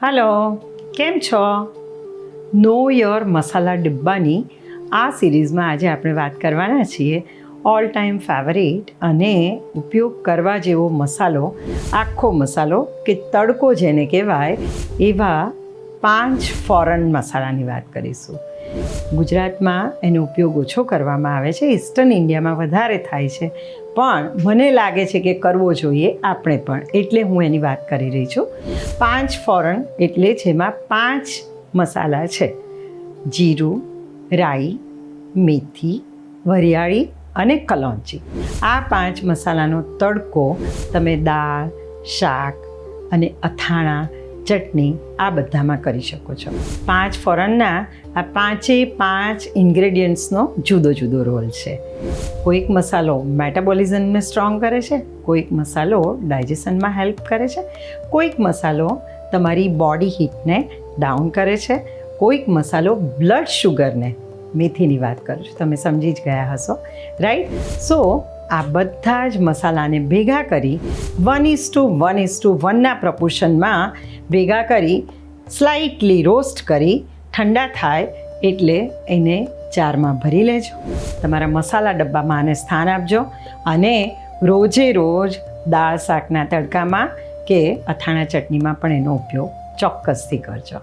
Hello, કેમ છો? Know your મસાલા ડબ્બાની આ સિરીઝમાં આજે આપણે વાત કરવાના છીએ ઓલ ટાઈમ ફેવરેટ અને ઉપયોગ કરવા જેવો મસાલો, આખો મસાલો કે તડકો જેને કહેવાય એવા 5 ફોરેન મસાલાની વાત કરીશું. ગુજરાતમાં એનો ઉપયોગ ઓછો કરવામાં આવે છે, ઈસ્ટર્ન ઇન્ડિયામાં વધારે થાય છે, પણ મને લાગે છે કે કરવો જોઈએ આપણે પણ, એટલે હું એની વાત કરી રહી છું. 5 ફોરન એટલે જેમાં 5 મસાલા છે: જીરું, રાઈ, મેથી, વરિયાળી અને કલોંજી. આ 5 મસાલાનો તડકો તમે દાળ, શાક અને અથાણાં, ચટણી આ બધામાં કરી શકો છો. 5 ફોરનના આ 5 ઇન્ગ્રેડિયન્ટ્સનો જુદો જુદો રોલ છે. કોઈક મસાલો મેટાબોલિઝમને સ્ટ્રોંગ કરે છે, કોઈક મસાલો ડાયજેશનમાં હેલ્પ કરે છે, કોઈક મસાલો તમારી બોડી હીટને ડાઉન કરે છે, કોઈક મસાલો બ્લડ શુગરને, મેથીની વાત કરું છું, તમે સમજી જ ગયા હશો, રાઈટ? સો આ બધા જ મસાલાને ભેગા કરી 1:1:1ના પ્રપોર્શનમાં ભેગા કરી સ્લાઇટલી રોસ્ટ કરી ઠંડા થાય એટલે એને જારમાં ભરી લેજો. તમારા મસાલા ડબ્બામાં આને સ્થાન આપજો અને રોજે રોજ દાળ શાકના તડકામાં કે અથાણા ચટણીમાં પણ એનો ઉપયોગ ચોક્કસથી કરજો.